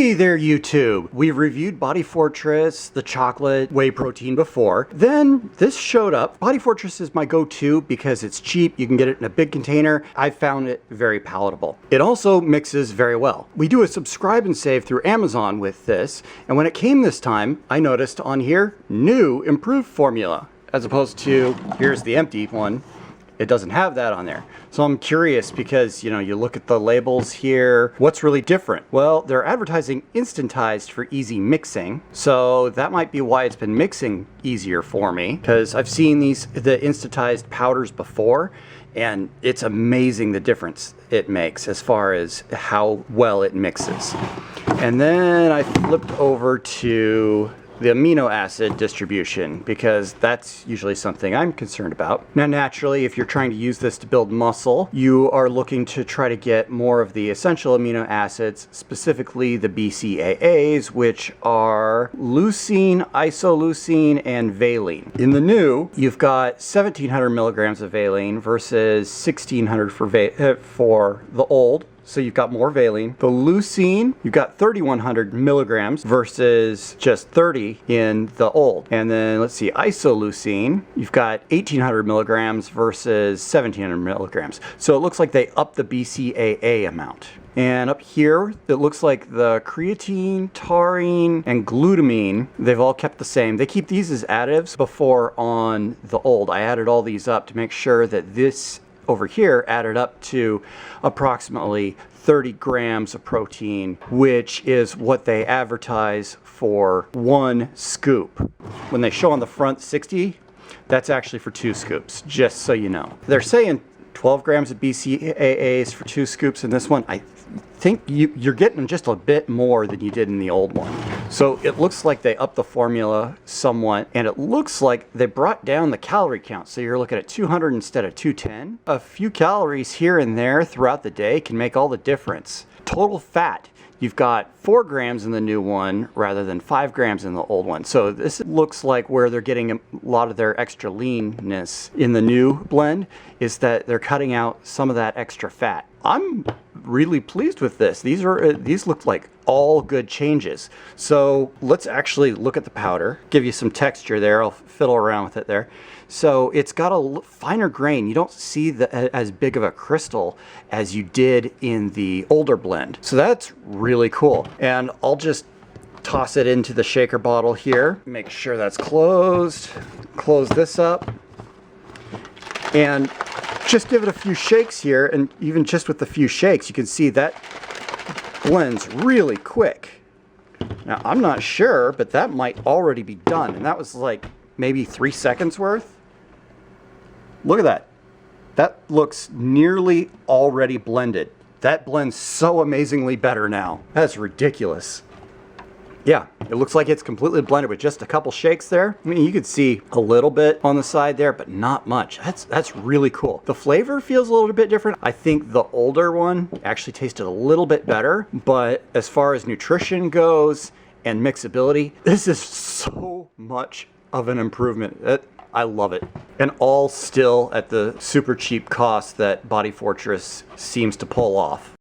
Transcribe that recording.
Hey there, YouTube! We've reviewed Body Fortress, the chocolate whey protein before. Then this showed up. Body Fortress is my go-to because it's cheap. You can get it in a big container. I found it very palatable. It also mixes very well. We do a subscribe and save through Amazon with this, and when it came this time, I noticed on here, new improved formula, as opposed to, here's the empty one. It doesn't have that on there. So I'm curious because, you know, you look at the labels here, what's really different? Well, they're advertising instantized for easy mixing. So that might be why it's been mixing easier for me, because I've seen the instantized powders before, and it's amazing the difference it makes as far as how well it mixes. And then I flipped over to the amino acid distribution, because that's usually something I'm concerned about. Now, naturally, if you're trying to use this to build muscle, you are looking to try to get more of the essential amino acids, specifically the BCAAs, which are leucine, isoleucine, and valine. In the new, you've got 1,700 milligrams of valine versus 1,600 for the old. So you've got more valine. The leucine, you've got 3,100 milligrams versus just 30 in the old. And then let's see, isoleucine, you've got 1,800 milligrams versus 1,700 milligrams. So it looks like they upped the BCAA amount. And up here, it looks like the creatine, taurine, and glutamine, they've all kept the same. They keep these as additives. Before on the old, I added all these up to make sure that this over here added up to approximately 30 grams of protein, which is what they advertise for one scoop. When they show on the front 60, that's actually for 2 scoops, just so you know. They're saying 12 grams of BCAAs for 2 scoops in this one. I think you're getting just a bit more than you did in the old one. So it looks like they upped the formula somewhat, and it looks like they brought down the calorie count. So you're looking at 200 instead of 210. A few calories here and there throughout the day can make all the difference. Total fat, you've got 4 grams in the new one rather than 5 grams in the old one. So this looks like where they're getting a lot of their extra leanness in the new blend is that they're cutting out some of that extra fat. I'm really pleased with this. These look like all good changes. So let's actually look at the powder, give you some texture there. I'll fiddle around with it there. So it's got a finer grain. You don't see as big of a crystal as you did in the older blend. So that's really cool. And I'll just toss it into the shaker bottle here. Make sure that's closed. Close this up. And just give it a few shakes here, and even just with a few shakes, you can see that blends really quick. Now, I'm not sure, but that might already be done, and that was like maybe 3 seconds worth. Look at that. That looks nearly already blended. That blends so amazingly better now. That's ridiculous. Yeah, it looks like it's completely blended with just a couple shakes there. I mean, you could see a little bit on the side there, but not much. That's really cool. The flavor feels a little bit different. I think the older one actually tasted a little bit better, but as far as nutrition goes and mixability, this is so much of an improvement. I love it. And all still at the super cheap cost that Body Fortress seems to pull off.